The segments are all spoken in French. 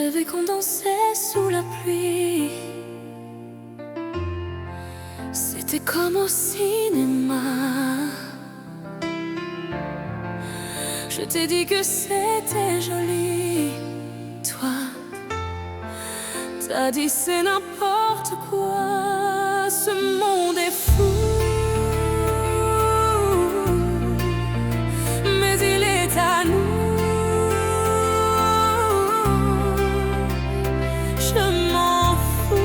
rêvé qu'on dansait sous la pluie. C'était comme au cinéma. Je t'ai dit que c'était joli. Toi, t'as dit c'est n'importe quoi. Ce monde est fou, mais il est à nous. Je m'en fous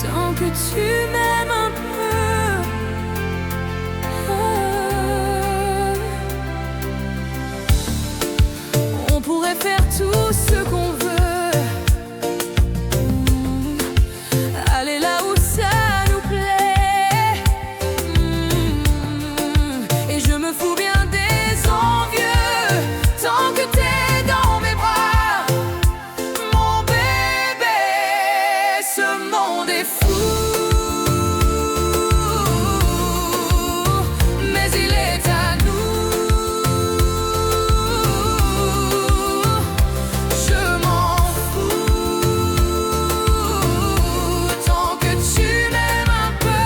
tant que tu m'aimes un peu. On pourrait faire tout ce qu'on veut. Aller là où ça nous plaît. Et je me fous bien des envieux tant que t'es dans mes bras, mon bébé. Ce monde est fou, mais il est à nous. Je m'en fous tant que tu m'aimes un peu.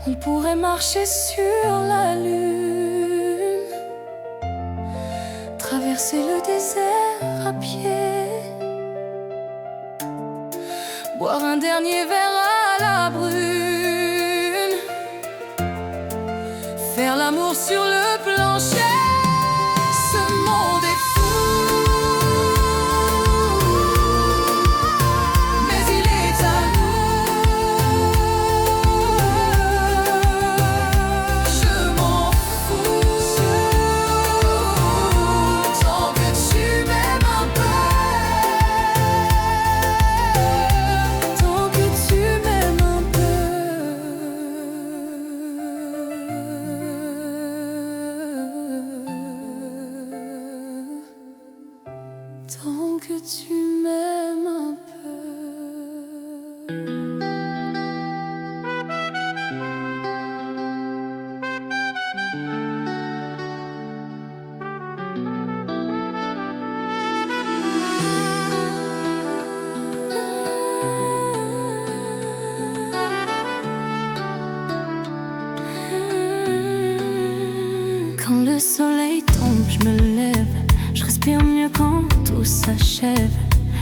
On pourrait marcher sur la lune, traverser le désert à pied, boire un dernier verre à la brune, faire l'amour sur le plancher. Ce monde est fou, mais il est à nous. Je m'en fous tant que tu m'aimes un peu. Tant que tu m'aimes un peu. Tant que tu m'aimes un peu. Quand le soleil tombe, je me lève. Je respire mieux quand tout s'achève.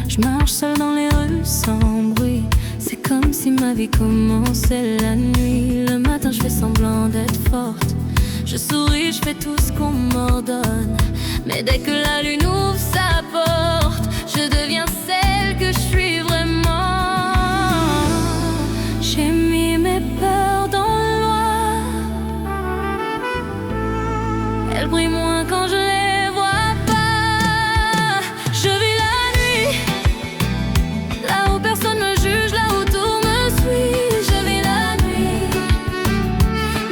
Je marche seule dans les rues sans bruit. C'est comme si ma vie commençait la nuit. Le matin, je fais semblant d'être forte. Je souris, je fais tout ce qu'on m'ordonne. Mais dès que la lune ouvre sa porte, je deviens celle que je suis vraiment. J'ai mis mes peurs dans le noir. Elles brillent moins quand je les vois pas. Je vis la nuit, là où personne me juge, là où tout me suit. Je vis la nuit,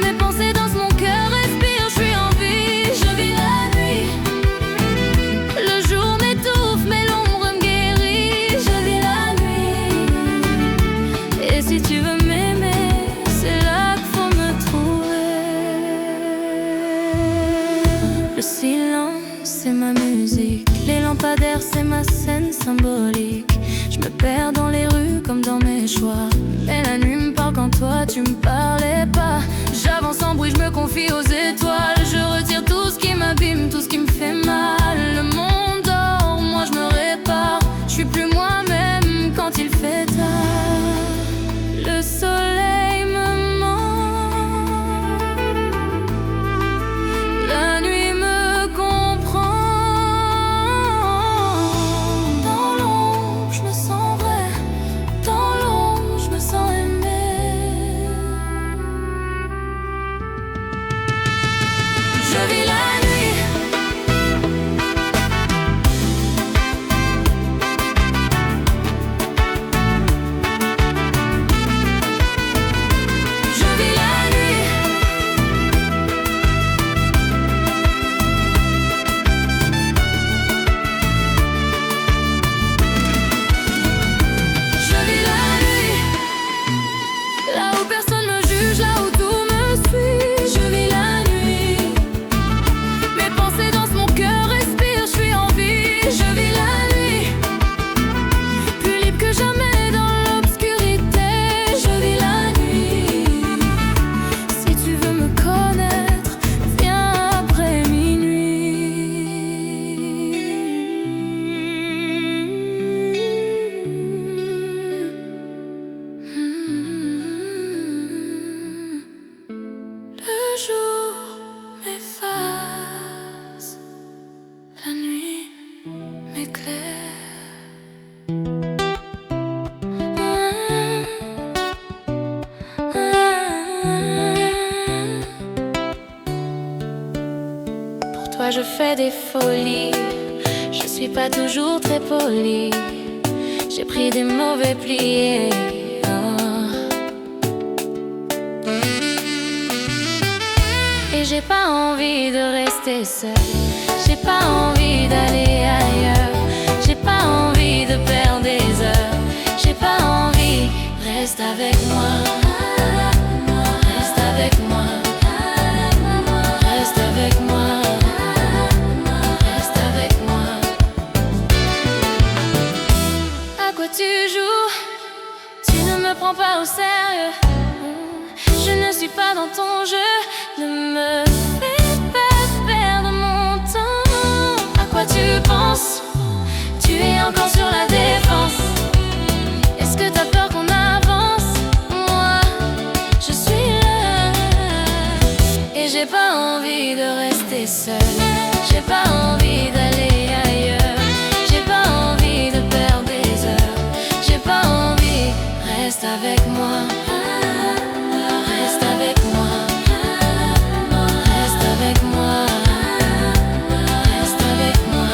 mes pensées dansent, mon cœur respire, je suis en vie. Je vis la nuit, le jour m'étouffe, mais l'ombre me guérit. Je vis la nuit, et si tu veux m'aimer, c'est là qu'il faut me trouver. Le silence, c'est ma musique. Les lampadaires, c'est ma scène symbolique. Je me perds dans les rues comme dans mes choix. Mais la nuit me parle quand toi tu me parlais pas. J'avance en bruit, je me confie aux étoiles. Je retire tout ce qui m'abîme, tout ce qui me fait mal. Le monde dort, moi je me répare. Je suis plus moi-même quand il fait tard. Le soleil me ment, la nuit me comprend. Dans l'ombre, je me sens vrai. Dans l'ombre, je me sens aimé. fois je fais des folies. Je suis pas toujours très polie. J'ai pris des mauvais plis. Et j'ai pas envie de rester seule. J'ai pas envie d'aller ailleurs. J'ai pas envie de perdre des heures. J'ai pas envie. Reste avec moi. Reste avec moi. Reste avec moi. Reste avec moi. À quoi tu joues? Tu ne me prends pas au sérieux. Je ne suis pas dans ton jeu. Ne me fais pas perdre mon temps. À quoi tu penses? Tu es encore sur la défense. Est-ce que t'as peur qu'on avance? Moi, je suis là. Et j'ai pas envie de rester seule. J'ai pas envie d'aller ailleurs. J'ai pas envie de perdre des heures. J'ai pas envie. Reste avec moi. Reste avec moi. Reste avec moi. Reste avec moi.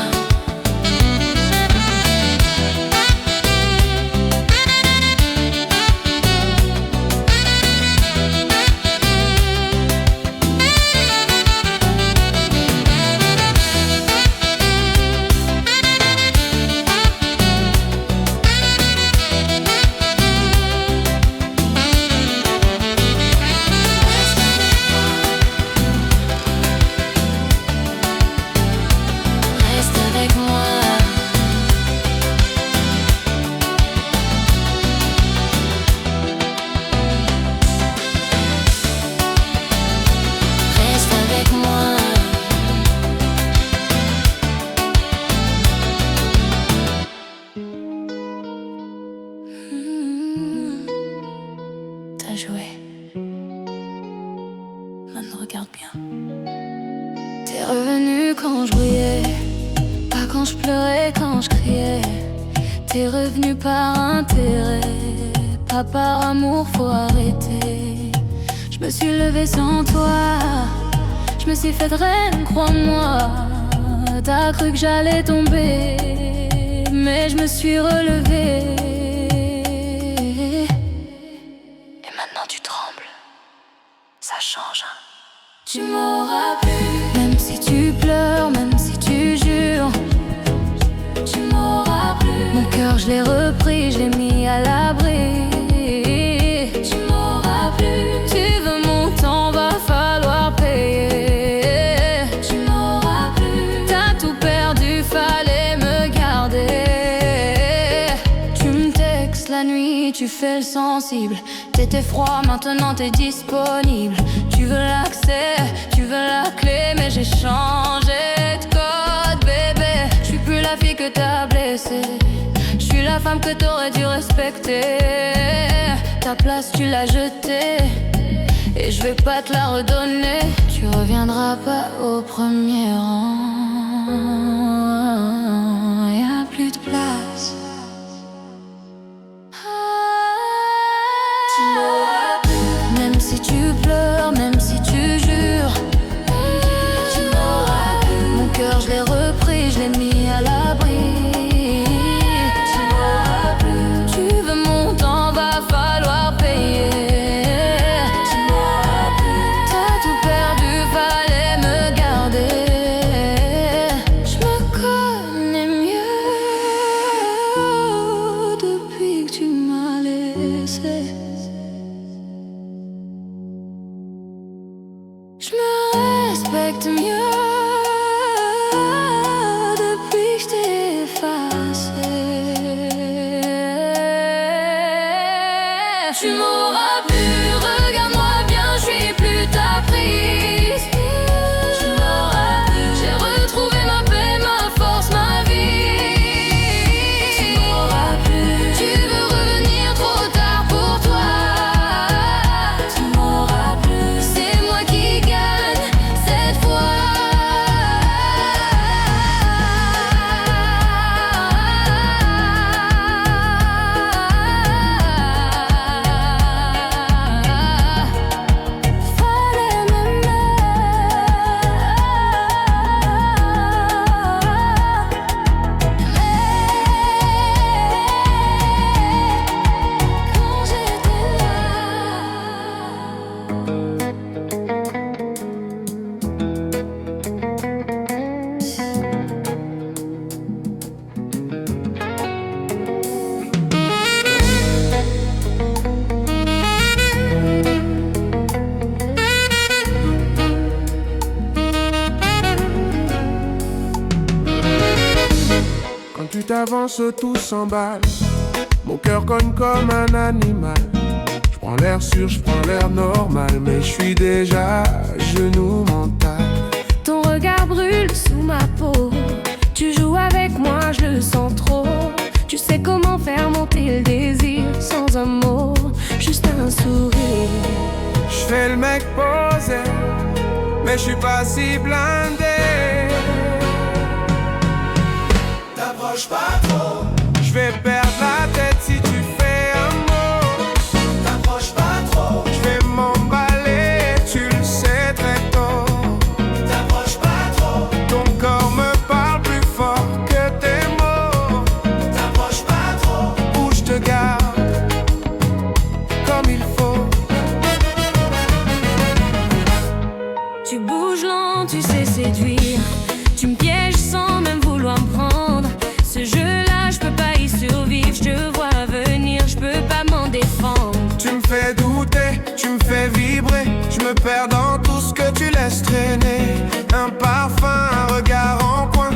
T'as joué. Maintenant regarde bien. T'es revenu quand je brillais, pas quand je pleurais, quand je criais. T'es revenu par intérêt, pas par amour, faut arrêter. Je me suis levée sans toi, je me suis faite reine, crois-moi. T'as cru que j'allais tomber, mais je me suis relevée. Tu trembles, ça change. Tu m'auras plus, même si tu pleures, même si tu jures. Tu m'auras plus. Mon cœur, je l'ai repris, je l'ai mis à l'abri. Tu m'auras plus. Tu veux mon temps, va falloir payer. Tu m'auras plus. T'as tout perdu, fallait me garder. Tu me textes la nuit, tu fais le sensible. T'étais froid, maintenant t'es disponible. Tu veux l'accès, tu veux la clé, mais j'ai changé de code, bébé. Je suis plus la fille que t'as blessée. Je suis la femme que t'aurais dû respecter. Ta place tu l'as jetée, et je vais pas te la redonner. Tu reviendras pas au premier rang. Y'a plus de place. Même si tu pleures, même si tu jures, tu m'auras plus. Mon cœur, je l'ai repris, je l'ai mis à l'abri. Tu m'auras plus. Tu veux mon temps, va falloir payer. Tu m'auras plus. T'as tout perdu, fallait me garder. Je me connais mieux depuis que tu m'as laissé. Je me respecte mieux depuis que je t'ai effacé. Tu m'auras plus, regarde-moi bien, je suis plus ta prise. Tu m'auras plus, j'ai retrouvé ma paix, ma force, ma vie. Tu m'auras plus, tu veux revenir trop tard pour toi. Tu m'auras plus, c'est moi qui gagne cette fois. j'avance, tout s'emballe. Mon cœur cogne comme un animal. Je prends l'air sûr, je prends l'air normal, mais je suis déjà à genoux mental. Ton regard brûle sous ma peau. Tu joues avec moi, je le sens trop. Tu sais comment faire monter le désir sans un mot, juste un sourire. Je fais le mec posé, mais je suis pas si blindé. T'approches pas trop, Je vais perdre la tête si tu fais un mot. t'approches pas trop, Je vais m'emballer, tu le sais très tôt. t'approches pas trop, Ton corps me parle plus fort que tes mots. t'approches pas trop, Où je te garde comme il faut. Tu bouges lent, tu sais séduire. Tu me pièges sans même vouloir me prendre. Ce jeu-là, je peux pas y survivre. Je te vois venir, je peux pas m'en défendre. Tu me fais douter, tu me fais vibrer. Je me perds dans tout ce que tu laisses traîner. Un parfum, un regard en coin.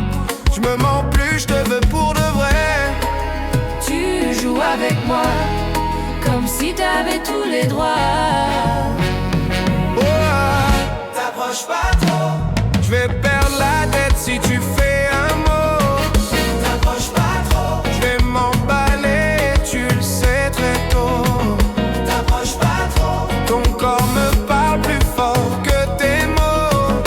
Je me mens plus, je te veux pour de vrai. Tu joues avec moi, comme si t'avais tous les droits. Oh, ah, t'approches pas trop, je vais perdre la tête si tu fais un mot. t'approches pas trop, Je vais m'emballer, tu le sais très tôt. t'approches pas trop, Ton corps me parle plus fort que tes mots.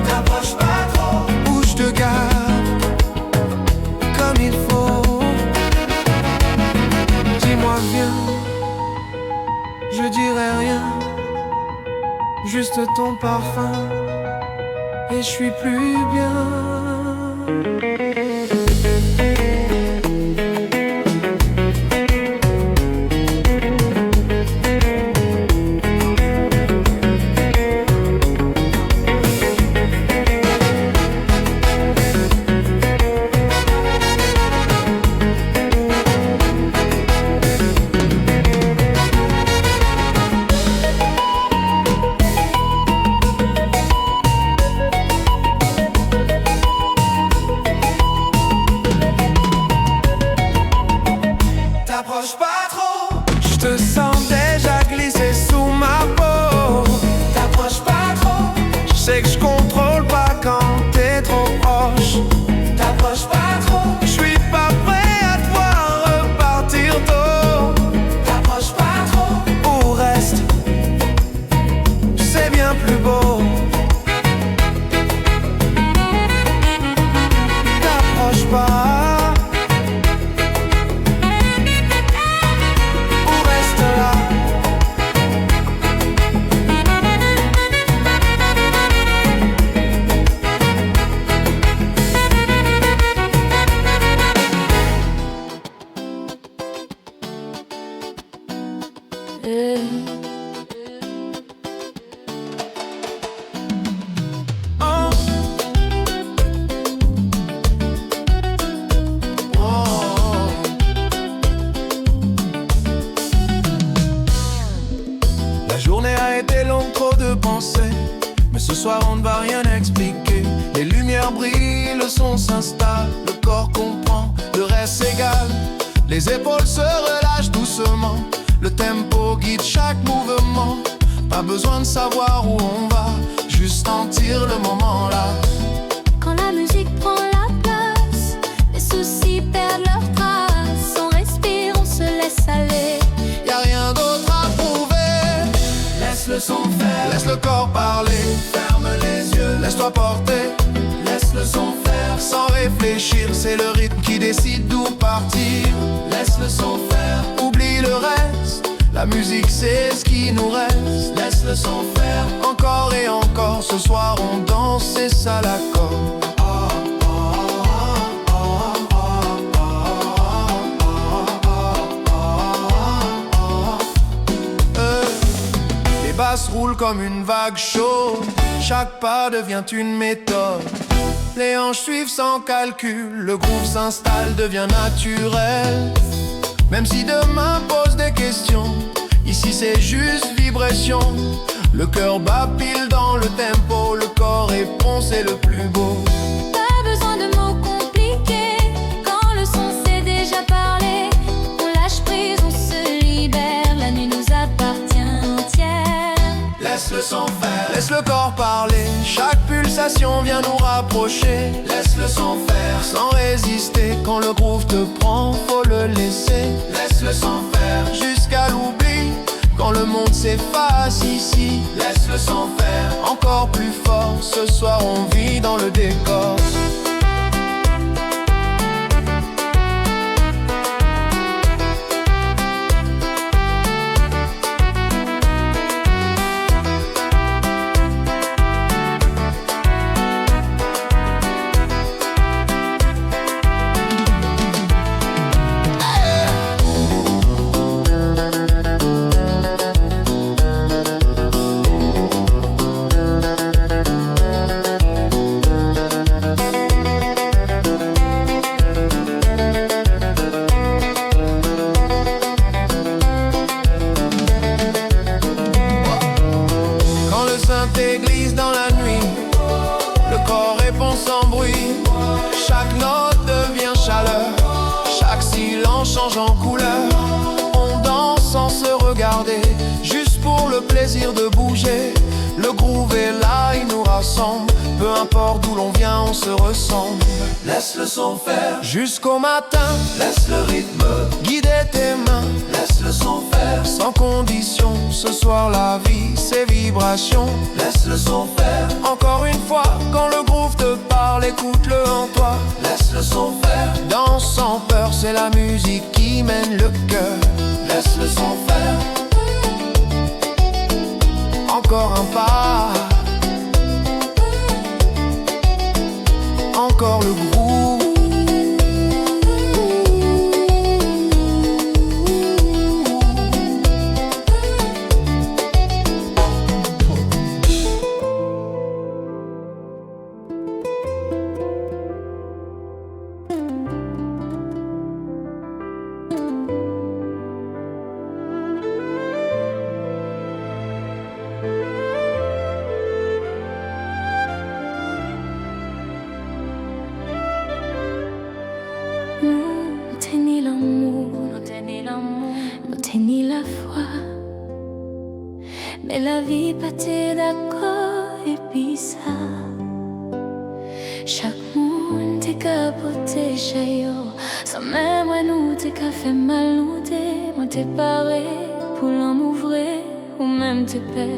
t'approches pas trop, Où je te garde comme il faut. Dis-moi viens, je dirai rien. Juste ton parfum et je suis plus bien. t'approches pas trop, Je te sens déjà glisser sous ma peau. t'approches pas trop, Je sais que je contrôle pas quand t'es trop proche. t'approches pas trop, Je suis pas prêt à te voir repartir tôt. t'approches pas trop, Ou reste, c'est bien plus beau. T'approches pas, ou reste là. Oh. Oh. La journée a été longue, trop de pensées. Mais ce soir on ne va rien expliquer. Les lumières brillent, le son s'installe. Le corps comprend, le reste s'égale. Les épaules se relâchent doucement. Le tempo guide chaque mouvement. Pas besoin de savoir où on va, juste sentir le moment là. Quand la musique prend la place, les soucis perdent leur trace. On respire, on se laisse aller. Y'a rien d'autre à prouver. laisse le son faire, Laisse le corps parler. ferme les yeux, Laisse-toi porter. laisse le son faire, Sans réfléchir, c'est le rythme qui décide d'où partir. laisse le son faire, Oublie le reste, la musique c'est ce qui nous reste. laisse le son faire, Encore et encore, ce soir on danse, c'est ça l'accord. Les basses roulent comme une vague chaude. Chaque pas devient une méthode. Les hanches suivent sans calcul. Le groove s'installe, devient naturel. Même si demain pose des questions, ici c'est juste vibration. Le cœur bat pile dans le tempo. Le corps répond, c'est le plus beau. Pas besoin de mots compliqués. Quand le son s'est laisse le son faire. Laisse le corps parler, chaque pulsation vient nous rapprocher. Laisse le son faire. Sans résister, quand le groove te prend, faut le laisser. Laisse le son faire. Jusqu'à l'oubli, quand le monde s'efface ici. Laisse le son faire. Encore plus fort, ce soir on vit dans le décor. Glisse dans la nuit, le corps répond sans bruit. Chaque note devient chaleur, chaque silence change en couleur. On danse sans se regarder, juste pour le plaisir de bouger. Le groove est là, il nous rassemble. Peu importe d'où l'on vient, on se ressemble. Laisse le son faire. Jusqu'au matin, laisse le rythme guider tes mains. Laisse le son faire. Sans condition, ce soir la vie, c'est vibration. Laisse le son faire. Encore une fois, quand le groove te parle, écoute-le en toi. Laisse le son faire. Danse sans peur, c'est la musique qui mène le cœur. Laisse le son faire. Encore un pas, encore le groove. Nous tenons l'amour, nous tenons la foi. Mais la vie pas t'es d'accord et puis ça. Chaque monde t'es capoté chez yo. Sans même moi nous t'es qu'à fait mal nous t'es. Moi t'es paré pour l'en m'ouvrir. Ou même t'es paix,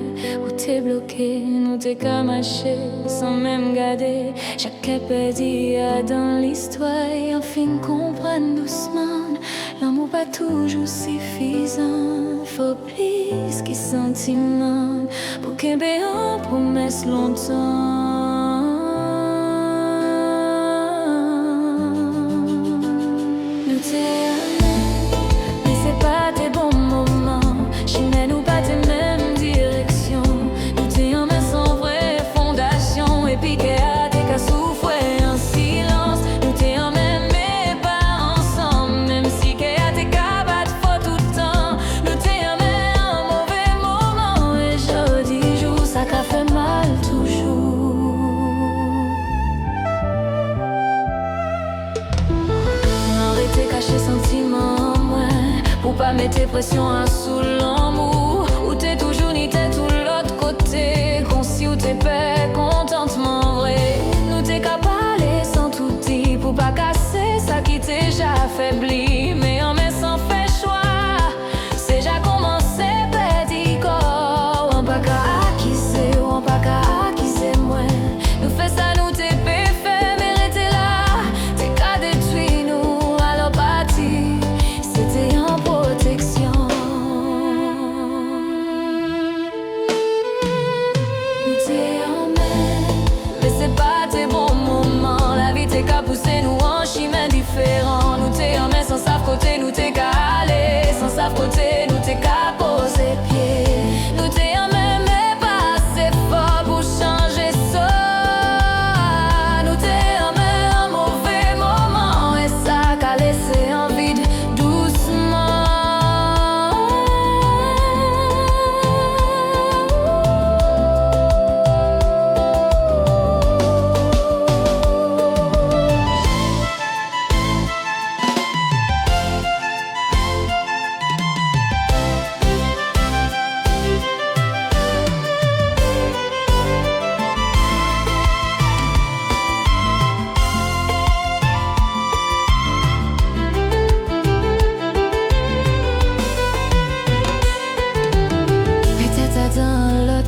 ou t'es bloqué. Nous t'es qu'à mâcher sans même garder. Chaque petit dans l'histoire. Et enfin comprendre doucement. L'amour pas toujours suffisant. Faut plus qu'il sentiment. Pour qu'un béant promesse longtemps. Nous t'es aimé, mais c'est pas tes bons moments. J'aimais nous pas tes mêmes directions. Nous t'es en main sans vraie fondation. Et puis qu'à t'es qu'à souffrir en silence. Nous t'es en même mais pas ensemble. Même si qu'à t'es qu'à battre faux tout le temps. Nous t'es en main un mauvais moment. Et jeudi jour ça qu'a fait mal toujours. Arrêtez cacher sentiments moi. Pour pas mettre pression à sous l'amour. Ou t'es toujours ni t'es tout l'autre côté. Concis ou t'es paix, contentement vrai. Nous t'es qu'à parler sans tout dire. Pour pas casser ça qui t'est déjà affaibli. Mais en met sans fait choix. C'est déjà commencé petit corps. On pas qu'à acquiser, on pas qu'à acquiser moi. Nous fait ça nous t'es fait, mériter là. T'es qu'à détruire nous à l'empathie. C'était en protection.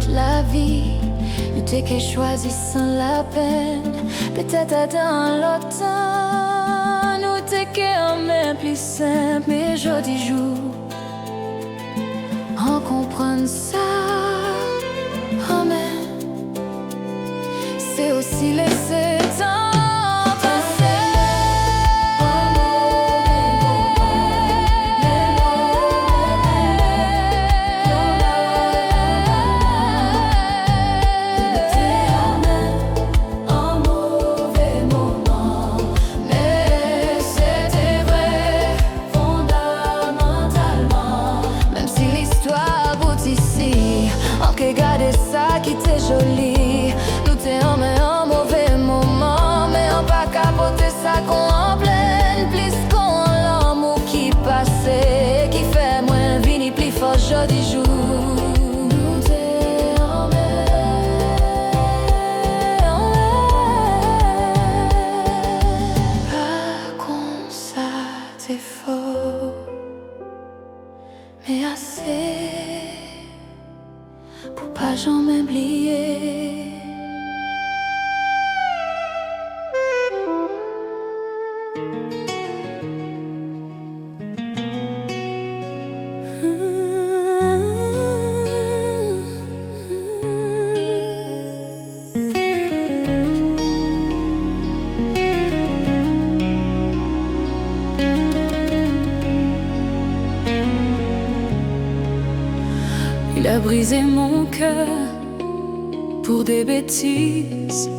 toute la vie. Nous t'es qu'à choisir sans la peine. Peut-être dans l'automne, nous t'es qu'à même plus simple. Mais jodi jour, on comprend ça. Oh mais c'est aussi laisser temps passer. Un mauvais moment, mais c'était vrai fondamentalement. Même si l'histoire aboutit ici, on peut garder ça qui était joli. Nous t'es un mauvais moment, mais on pas capoter ça qu'on en pleine. Plus qu'on l'amour qui passait, qui fait moins vini plus fort jodi jour. Nous t'es un pas comme ça c'est faux, mais assez pour pas jamais oublier. Il a brisé mon cœur pour des bêtises,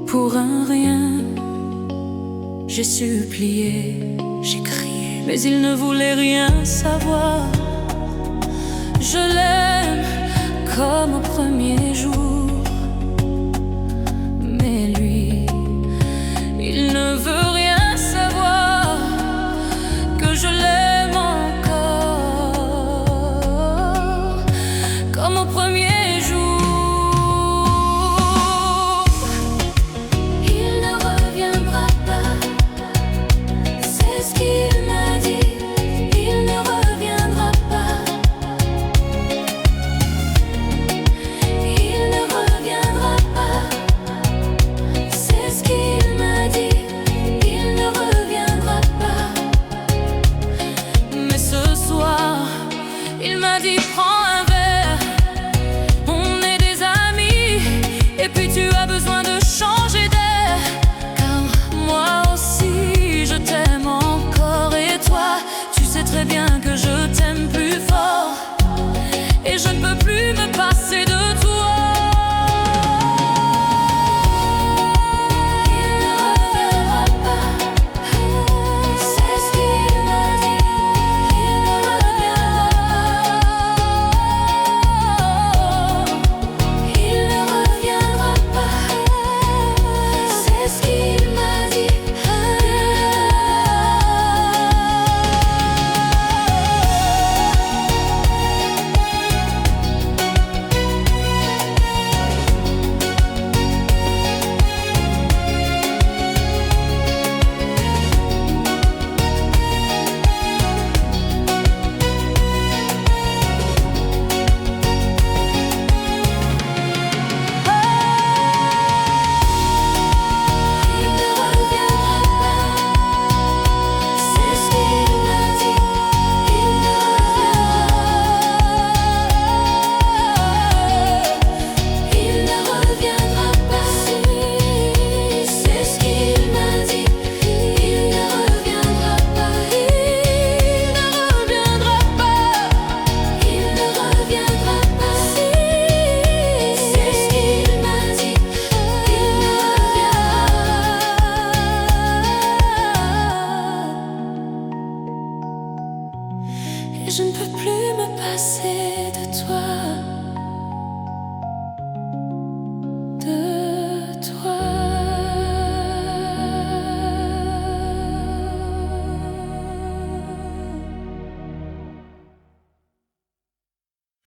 pour un rien. J'ai supplié, j'ai crié, mais il ne voulait rien savoir. Je l'aime comme au premier jour.